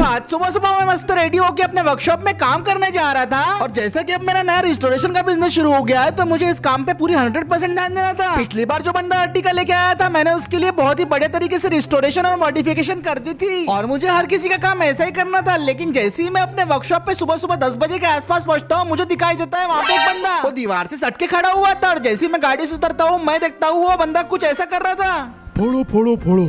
आज सुबह सुबह मैं मस्त रेडी होके अपने वर्कशॉप में काम करने जा रहा था और जैसा कि अब मेरा नया रिस्टोरेशन का बिजनेस शुरू हो गया है तो मुझे इस काम पे पूरी 100% ध्यान देना था। पिछली बार जो बंदा अर्टिका लेके आया था मैंने उसके लिए बहुत ही बड़े तरीके से रिस्टोरेशन और मॉडिफिकेशन कर दी थी और मुझे हर किसी का काम ऐसा ही करना था। लेकिन जैसे ही मैं अपने वर्कशॉप पे सुबह सुबह 10 बजे के आसपास पहुंचता हूँ मुझे दिखाई देता है वहाँ पे एक बंदा वो दीवार से सट के खड़ा हुआ था और जैसे ही मैं गाड़ी से उतरता हूँ मैं देखता हूँ वो बंदा कुछ ऐसा कर रहा था। फोड़ो फोड़ो फोड़ो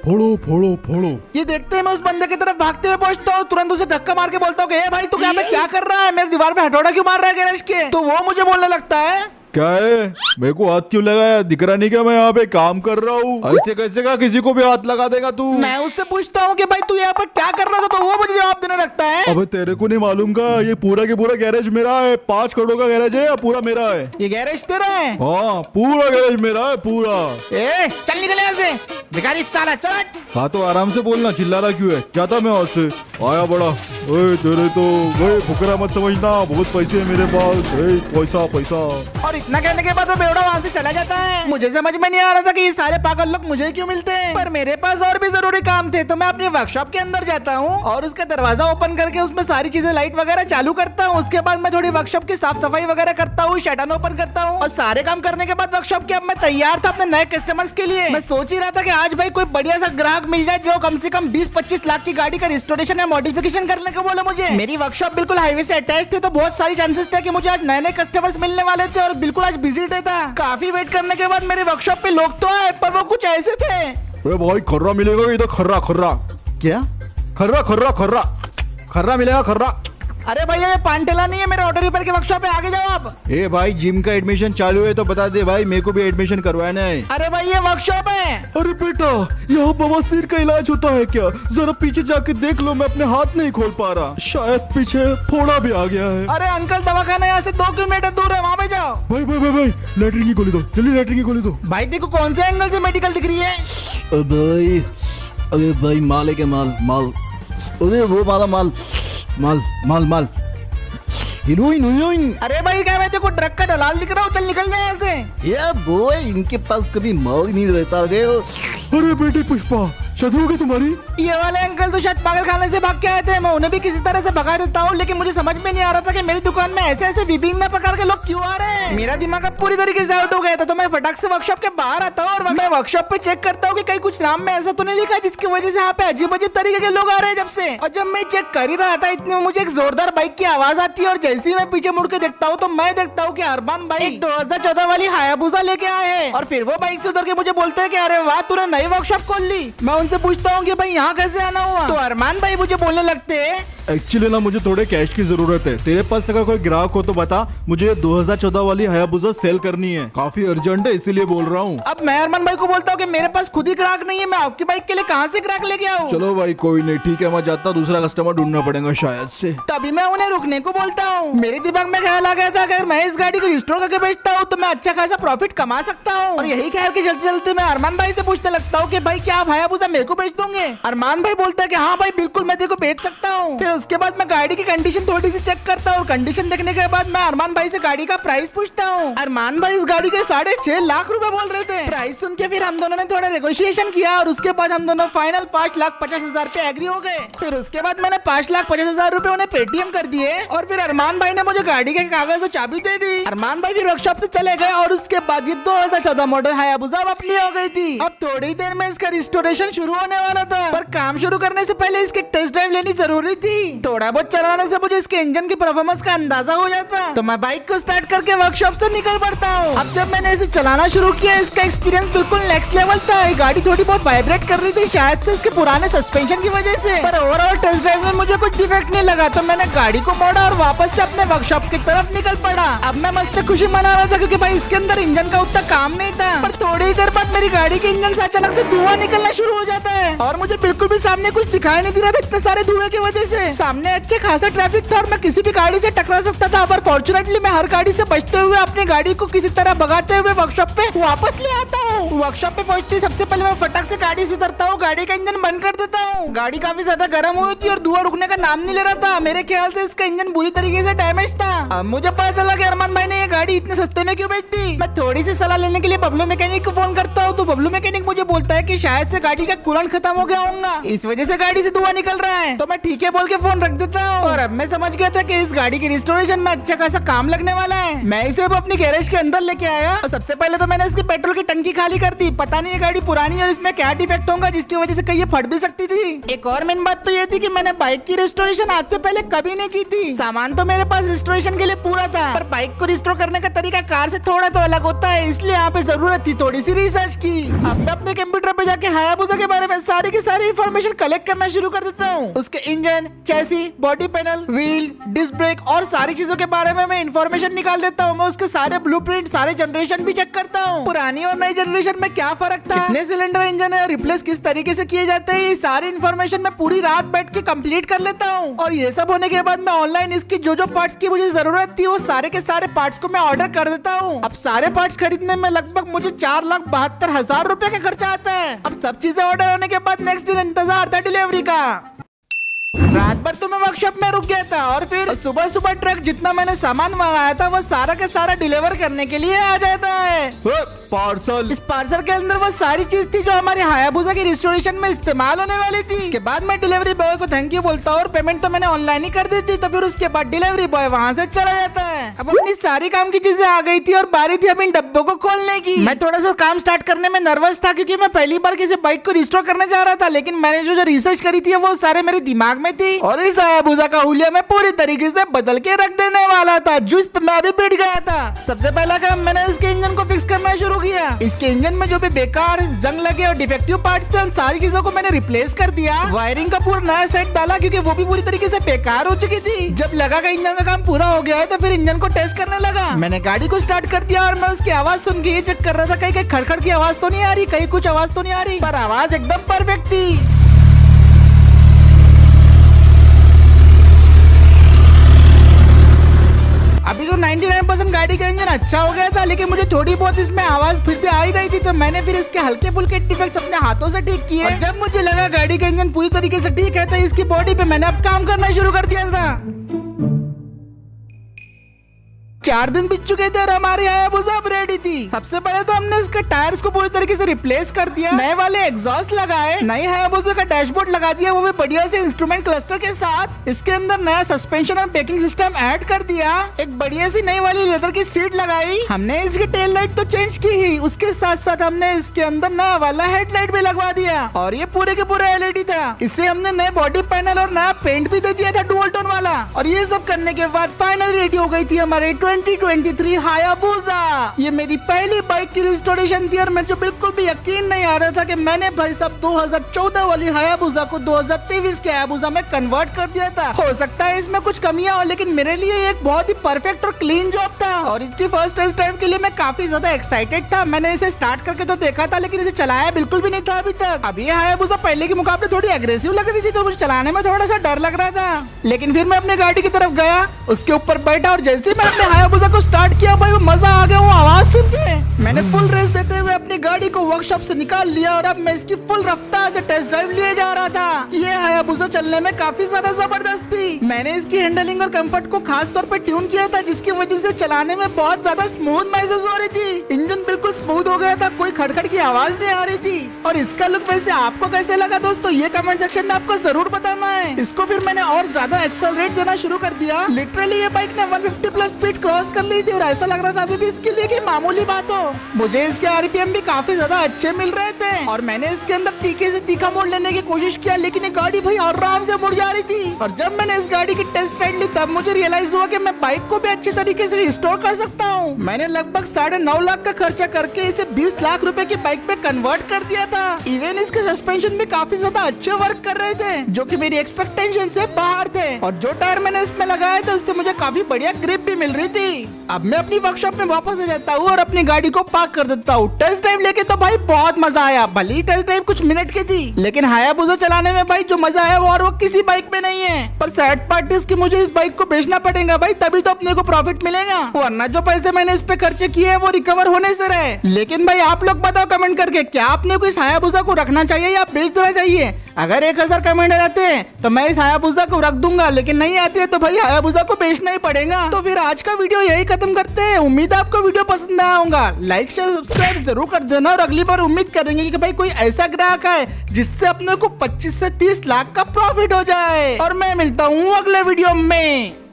फोड़ो फोड़ो फोड़ो। ये देखते ही मैं उस बंदे की तरफ भागते हुए पहुंचता हूँ, तुरंत उसे धक्का मार के बोलता हूँ ए भाई तू यहाँ पे क्या कर रहा है, मेरे दीवार पे हथौड़ा क्यों मार रहा है गैरेज के। तो वो मुझे बोलने लगता है क्या है, मेरे को हाथ क्यों लगाया, दिख रहा नहीं क्या मैं यहाँ पे काम कर रहा हूँ। ऐसे कैसे का किसी को भी हाथ लगा देगा तू। मैं उससे पूछता हूँ कि भाई तू यहाँ पर क्या कर रहा था तो वो मुझे जवाब देने लगता है अबे तेरे को नहीं मालूम का, ये पूरा के पूरा गैरेज मेरा है, 5 करोड़ का गैरेज है या पूरा मेरा है। ये गैरेज तेरा है? हाँ पूरा गैरेज मेरा है पूरा। ए चल निकल यहाँ से भिखारी साला चल। हाँ तो आराम से बोलना, चिल्ला रहा क्यों है, जाता मैं और से आया बड़ा। ओए तेरे तो भाई फुकरा मत समझना, बहुत पैसे है मेरे पास, पैसा पैसा। और इतना कहने के बाद वो बेवड़ा वहाँ से चला जाता है। मुझे समझ में नहीं आ रहा था कि ये सारे पागल लोग मुझे क्यों मिलते हैं, पर मेरे पास और भी जरूरी काम थे तो मैं अपने वर्कशॉप के अंदर जाता हूँ और उसका दरवाजा ओपन करके उसमें सारी चीजें लाइट वगैरह चालू करता हूँ। उसके बाद मैं थोड़ी वर्कशॉप की साफ सफाई वगैरह करता हूँ, शटन ओपन करता हूँ और सारे काम करने के बाद वर्कशॉप के अब मैं तैयार था अपने नए कस्टमर्स के लिए। मैं सोच ही रहा था कि आज भाई कोई बढ़िया सा ग्राहक मिल जाए जो कम से कम 20-25 लाख की गाड़ी का रिस्टोरेशन या मॉडिफिकेशन करने को बोले मुझे। मेरी वर्कशॉप बिल्कुल हाईवे से अटैच थी तो बहुत सारी चांसेस थे कि मुझे आज नए नए कस्टमर्स मिलने वाले थे और बिल्कुल आज बिजी डे था। काफी वेट करने के बाद मेरे वर्कशॉप पे लोग तो आए पर वो कुछ ऐसे थे। अरे भाई खर्रा मिलेगा इधर, खर्रा खर्रा। क्या खर्रा खर्रा खर्रा खर्रा मिलेगा खर्रा। अरे भैया ये पानटेला नहीं है, मेरे ऑटो रिपेयर के वर्कशॉप पे आगे जाओ आप। ए भाई जिम का एडमिशन चालू है तो बता दे भाई, मेरे को भी एडमिशन करवाना है। अरे भाई ये वर्कशॉप है। अरे बेटा यहाँ बवासीर का इलाज होता है क्या, जरा पीछे जाके देख लो, मैं अपने हाथ नहीं खोल पा रहा, शायद पीछे फोड़ा भी आ गया है। अरे अंकल दवाखाना यहाँ से 2 किलोमीटर दूर है, वहाँ पे जाओ। भाई भाई भाई भाई लैट्रिन की गोली दो, जल्दी लैट्रिन की गोली दो। भाई देखो कौन से एंगल से मेडिकल दिख रही है। अरे भाई माल है क्या, माल माल, अरे वो वाला माल माल माल माल, हीरोइन हीरोइन। अरे भाई क्या मैं देखो ड्रग का दलाल दिख रहा हूँ, चल निकल जाए यहाँ से। ये बॉय इनके पास कभी माल ही नहीं रहता रे। अरे बेटी पुष्पा शादी हो गई तुम्हारी। ये वाले अंकल तो शायद पागल खाने से भाग के आए थे, मैं उन्हें भी किसी तरह से भगा देता हूँ लेकिन मुझे समझ में नहीं आ रहा था कि मेरी दुकान में ऐसे ऐसे विभिन्न प्रकार के लोग क्यों आ रहे हैं। मेरा दिमाग अब पूरी तरीके से आउट हो गया था तो मैं फटाक से वर्कशॉप के बाहर आता हूँ और मैं वर्कशॉप पे चेक करता हूँ कि कहीं कुछ नाम में ऐसा तो नहीं लिखा जिसकी वजह से यहाँ पे अजीब अजीब तरीके के लोग आ रहे हैं जब से। और जब मैं चेक कर ही रहा था इतने में मुझे एक जोरदार बाइक की आवाज आती है और जैसे ही मैं पीछे मुड़ के देखता हूँ तो मैं देखता हूँ कि अरमान भाई एक 2014 वाली हायाबुसा लेके आए हैं और फिर वो बाइक से उतर के मुझे बोलते हैं कि अरे वाह तूने नई वर्कशॉप खोल ली। मैं उनसे पूछता हूँ कि भाई यहाँ कैसे आना हुआ, तो अरमान भाई मुझे बोलने लगते हैं एक्चुअली ना मुझे थोड़े कैश की जरूरत है, तेरे पास अगर कोई ग्राहक हो तो बता, मुझे 2014 वाली हायाबुसा सेल करनी है, काफी अर्जेंट है इसीलिए बोल रहा हूँ। अब मैं अरमान भाई को बोलता हूँ कि मेरे पास खुद ही ग्राहक नहीं है, मैं आपकी बाइक के लिए कहाँ से ग्राहक लेके आऊँ। चलो भाई कोई नहीं, ठीक है मैं जाता, दूसरा कस्टमर ढूंढना पड़ेगा शायद से। तभी मैं उन्हें रुकने को बोलता हूँ। मेरे दिमाग में ख्याल आ गया था अगर मैं इस गाड़ी को रिस्टोर करके बेचता हूँ तो मैं अच्छा खासा प्रॉफिट कमा सकता हूँ और यही ख्याल के चलते चलते मैं अरमान भाई से पूछने लगता हूँ कि भाई क्या आप हायाबुसा मेरे को बेच दोगे। अरमान भाई बोलता है कि हाँ भाई बिल्कुल मैं तेरे को बेच सकता हूँ। फिर उसके बाद मैं गाड़ी की कंडीशन थोड़ी सी चेक करता हूँ, कंडीशन देखने के बाद मैं अरमान भाई से गाड़ी का प्राइस पूछता हूँ। अरमान भाई इस गाड़ी के 6.5 लाख रुपए बोल रहे थे। प्राइस सुन के फिर हम दोनों ने थोड़ा नेगोशिएशन किया और उसके बाद हम दोनों फाइनल 5,50,000 पे एग्री हो गए। फिर उसके बाद मैंने 5,50,000 रुपए उन्हें पेटीएम कर दिए और फिर अरमान भाई ने मुझे गाड़ी के कागज और चाबी दे दी। अरमान भाई फिर वर्कशॉप से चले गए और उसके बाद ये 2014 मॉडल हायाबुसा अपनी हो गई थी। अब थोड़ी देर में इसका रिस्टोरेशन शुरू होने वाला था पर काम शुरू करने से पहले इसके टेस्ट ड्राइव लेनी जरूरी थी। थोड़ा बहुत चलाने से मुझे इसके इंजन की परफॉर्मेंस का अंदाजा हो जाता तो मैं बाइक को स्टार्ट करके वर्कशॉप से निकल पड़ता हूँ। अब जब मैंने इसे चलाना शुरू किया इसका एक्सपीरियंस बिल्कुल नेक्स्ट लेवल था। ये गाड़ी थोड़ी बहुत वाइब्रेट कर रही थी शायद से इसके पुराने सस्पेंशन की वजह से, पर ओवरऑल टेस्ट ड्राइव में मुझे कुछ डिफेक्ट नहीं लगा तो मैंने गाड़ी को मोड़ा और वापस से अपने वर्कशॉप की तरफ निकल पड़ा। अब मैं मस्त खुशी मना रहा था क्योंकि भाई इसके अंदर इंजन का उतना काम नहीं था, पर थोड़ी देर बाद मेरी गाड़ी के इंजन से अचानक से धुआं निकलना शुरू हो जाता है और मुझे बिल्कुल भी सामने कुछ दिखाई नहीं दे रहा था इतने सारे धुएं की वजह से। सामने अच्छे खासा ट्रैफिक था और मैं किसी भी गाड़ी से टकरा सकता था, पर फॉर्चुनेटली मैं हर गाड़ी से बचते हुए अपनी गाड़ी को किसी तरह भगाते हुए वर्कशॉप पे वापस ले आता हूँ। वर्कशॉप पे पहुँचते सबसे पहले मैं फटाक से गाड़ी से उतरता हूँ, गाड़ी का इंजन बंद कर देता हूँ। गाड़ी काफी ज्यादा गर्म हुई थी और धुआं रुकने का नाम नहीं ले रहा था। मेरे ख्याल से इसका इंजन बुरी तरीके से डैमेज था। अब मुझे पता चला कि अरमान भाई ने ये गाड़ी इतने सस्ते में क्यों बेच दी। मैं थोड़ी सी सलाह लेने के लिए बबलू मैकेनिक को फोन करता हूँ, तो बबलू मैकेनिक मुझे बोलता है कि शायद से गाड़ी का कूलेंट खत्म हो गया होगा, इस वजह से गाड़ी से धुआं निकल रहा है। तो मैं ठीक है बोल के फोन रख देता हूँ। और अब मैं समझ गया था कि इस गाड़ी की रिस्टोरेशन में अच्छा खासा काम लगने वाला है। मैं इसे अब अपनी गैरेज के अंदर लेके आया और सबसे पहले तो मैंने इसकी पेट्रोल की टंकी खाली कर दी। पता नहीं ये गाड़ी पुरानी और इसमें क्या डिफेक्ट होगा जिसकी वजह से कहीं ये फट भी सकती थी। एक और मेन बात तो ये थी कि मैंने बाइक की रिस्टोरेशन आज से पहले कभी नहीं की थी। सामान तो मेरे पास रिस्टोरेशन के लिए पूरा था, पर बाइक को रिस्टोर करने का तरीका कार से थोड़ा तो अलग होता है, इसलिए यहाँ पे जरूरत थी थोड़ी सी रिसर्च की। अब मैं अपने कंप्यूटर पे जाके हायाबुसा के बारे में सारी की सारी इन्फॉर्मेशन कलेक्ट करना शुरू कर देता हूँ। उसके engine, chassis, body panel, wheel, disc brake और सारी चीजों के बारे में मैं इन्फॉर्मेशन निकाल देता हूँ। मैं उसके सारे ब्लूप्रिंट, सारे जनरेशन भी चेक करता हूँ। पुरानी और नई जनरेशन में क्या फर्क था, कितने सिलेंडर इंजन है, रिप्लेस किस तरीके से किए जाते हैं, ये सारी इन्फॉर्मेशन मैं पूरी रात बैठ के कंप्लीट कर लेता हूँ। और ये सब होने के बाद मैं ऑनलाइन इसकी जो जो पार्ट्स की मुझे जरूरत थी वो सारे के सारे पार्ट्स को मैं ऑर्डर कर देता हूँ। अब सारे पार्ट्स खरीदने में लगभग मुझे 4,72,000 रुपए का खर्चा आता है। अब सब चीजें ऑर्डर होने के बाद नेक्स्ट दिन इंतजार था डिलीवरी का। रात भर तो मैं वर्कशॉप में रुक गया था और फिर सुबह सुबह ट्रक जितना मैंने सामान मंगाया था वो सारा का सारा डिलीवर करने के लिए आ जाता है। पार्सल। इस पार्सल के अंदर वो सारी चीज थी जो हमारे हायाबुसा की रिस्टोरेशन में इस्तेमाल होने वाली थी। इसके बाद मैं डिलीवरी बॉय को थैंक यू बोलता हूँ और पेमेंट तो मैंने ऑनलाइन ही कर दी थी। तो फिर उसके बाद डिलीवरी बॉय वहाँ से चला जाता है। अब अपनी सारी काम की चीजें आ गई थी और बारी थी अब इन डब्बों को खोलने की। मैं थोड़ा सा काम स्टार्ट करने में नर्वस था क्योंकि मैं पहली बार किसी बाइक को रिस्टोर करने जा रहा था, लेकिन मैंने जो रिसर्च करी थी वो सारे मेरे दिमाग में थी और इस हायाबुसा का हुलिया मैं पूरी तरीके से बदल के रख देने वाला था, जिस पे मैं भी पिट गया था। सबसे पहला काम मैंने इसके इंजन को फिक्स करना शुरू किया। इसके इंजन में जो भी बेकार, जंग लगे और डिफेक्टिव पार्ट्स थे उन सारी चीजों को मैंने रिप्लेस कर दिया। वायरिंग का पूरा नया सेट डाला क्योंकि वो भी पूरी तरीके से बेकार हो चुकी थी। जब लगा कि इंजन का काम पूरा हो गया है तो फिर इंजन को टेस्ट करने लगा। मैंने गाड़ी को स्टार्ट कर दिया और मैं उसकी आवाज सुन के ये चेक कर रहा था कहीं कहीं खड़खड़ की आवाज तो नहीं आ रही, कहीं कुछ आवाज तो नहीं आ रही, पर आवाज एकदम परफेक्ट थी। अभी तो 99% गाड़ी का इंजन अच्छा हो गया था, लेकिन मुझे थोड़ी बहुत इसमें आवाज फिर भी आ ही रही थी, तो मैंने फिर इसके हल्के फुल्के डिफेक्ट्स अपने हाथों से ठीक किए। और जब मुझे लगा गाड़ी का इंजन पूरी तरीके से ठीक है तो इसकी बॉडी पे मैंने अब काम करना शुरू कर दिया था। 4 दिन बीत चुके थे और हमारी हायाबुसा अब रेडी थी। सबसे पहले तो हमने इसके टायर्स को पूरी तरीके से रिप्लेस कर दिया, नए वाले एग्जॉस्ट लगाए, नई हायाबुसा का डैशबोर्ड लगा दिया, वो भी बढ़िया से इंस्ट्रूमेंट क्लस्टर के साथ। इसके अंदर नया सस्पेंशन और ब्रेकिंग सिस्टम ऐड कर दिया, एक बढ़िया सी नई वाली लेदर की सीट लगाई। हमने इसकी टेल लाइट तो चेंज की ही, उसके साथ साथ हमने इसके अंदर नया वाला हेडलाइट भी लगवा दिया और ये पूरे के पूरे एलईडी था। इससे हमने नए बॉडी पैनल और नया पेंट भी दे दिया था डुअल टोन वाला। और ये सब करने के बाद फाइनली रेडी हो गई थी हमारे 2023 हायाबुसा। ये मेरी पहली बाइक की रिस्टोरेशन थी और मुझे बिल्कुल भी यकीन नहीं आ रहा था कि मैंने भाई साहब 2014 वाली हायाबुसा को 2023 के हायाबुसा में कन्वर्ट कर दिया था। हो सकता है इसमें कुछ कमियां हो, लेकिन मेरे लिए एक बहुत ही परफेक्ट और क्लीन जॉब था और इसकी फर्स्ट टेस्ट ड्राइव के लिए मैं काफी ज्यादा एक्साइटेड था। मैंने इसे स्टार्ट करके तो देखा था, लेकिन इसे चलाया बिल्कुल भी नहीं था अभी तक। अब ये हायाबुसा पहले के मुकाबले थोड़ी एग्रेसिव लग रही थी, तो मुझे चलाने में थोड़ा सा डर लग रहा था। लेकिन फिर मैं अपनी गाड़ी की तरफ गया, उसके ऊपर बैठा और जैसे ही मैंने अपने हायाबुसा को स्टार्ट किया भाई वो मजा आ गया वो आवाज सुन के। मैंने फुल रेस देते हुए अपनी गाड़ी को वर्कशॉप से निकाल लिया और अब मैं इसकी फुल रफ्तार से टेस्ट ड्राइव लिए जा रहा था। ये हायाबुसा चलने में काफी ज्यादा जबरदस्त थी। मैंने इसकी हैंडलिंग और कंफर्ट को खास तौर पे ट्यून किया था, जिसकी वजह से चलाने में बहुत ज्यादा स्मूथ महसूस हो रही थी। इंजन बिल्कुल स्मूथ हो गया था, कोई खड़खड़ की आवाज नहीं आ रही थी। और इसका लुक वैसे आपको कैसे लगा दोस्तों, ये कमेंट सेक्शन में आपको जरूर बताना है। इसको फिर मैंने और ज्यादा एक्सेलरेट देना शुरू कर दिया। लिटरली ये बाइक ने 150 प्लस स्पीड क्रॉस कर ली थी और ऐसा लग रहा था अभी भी इसके लिए की मामूली बात हो। मुझे इसके आरपीएम भी काफी ज्यादा अच्छे मिल रहे थे और मैंने इसके अंदर तीखे से तीखा मोड़ लेने की कोशिश किया, लेकिन ये गाड़ी भाई आराम से मुड़ जा रही थी। और जब मैंने इस गाड़ी की टेस्ट राइड ली तब मुझे रियलाइज हुआ कि मैं बाइक को भी अच्छे तरीके से रिस्टोर कर सकता हूँ। मैंने लगभग 9.5 लाख का खर्चा करके इसे 20 लाख रुपए की बाइक पे कन्वर्ट कर दिया था। इवन इसके सस्पेंशन भी काफी ज्यादा अच्छे वर्क कर रहे थे, जो कि मेरी एक्सपेक्टेशन से बाहर थे। और जो टायर मैंने इसमें लगाए थे उससे मुझे काफी बढ़िया ग्रिप भी मिल रही थी। गई। अब मैं अपनी वर्कशॉप में वापस आ जाता हूँ और अपनी गाड़ी को पार्क कर देता हूँ। टेस्ट ड्राइव लेके तो भाई बहुत मजा आया। भले ही टेस्ट ड्राइव कुछ मिनट की थी, लेकिन हायाबुसा चलाने में भाई जो मजा आया वो किसी बाइक में नहीं है। पर सैड पार्ट इसकी मुझे इस बाइक को बेचना पड़ेगा भाई, तभी तो अपने को प्रॉफिट मिलेगा, वरना जो पैसे मैंने इस पे खर्चे किए हैं वो रिकवर होने से रहे। लेकिन भाई आप लोग बताओ कमेंट करके, क्या आपने को इस हायाबुसा को रखना चाहिए या बेच देना चाहिए? अगर 1000 कमेंट रहते हैं तो मैं इस हायाबुसा को रख दूंगा, लेकिन नहीं आती है तो भाई हायाबुसा को बेचना ही पड़ेगा। तो फिर आज का वीडियो यही खत्म करते हैं। उम्मीद है आपको वीडियो पसंद आया होगा। लाइक शेयर सब्सक्राइब जरूर कर देना और अगली बार उम्मीद करेंगे कि भाई कोई ऐसा ग्राहक है जिससे अपने को 25 से 30 लाख का प्रॉफिट हो जाए। और मैं मिलता हूँ अगले वीडियो में।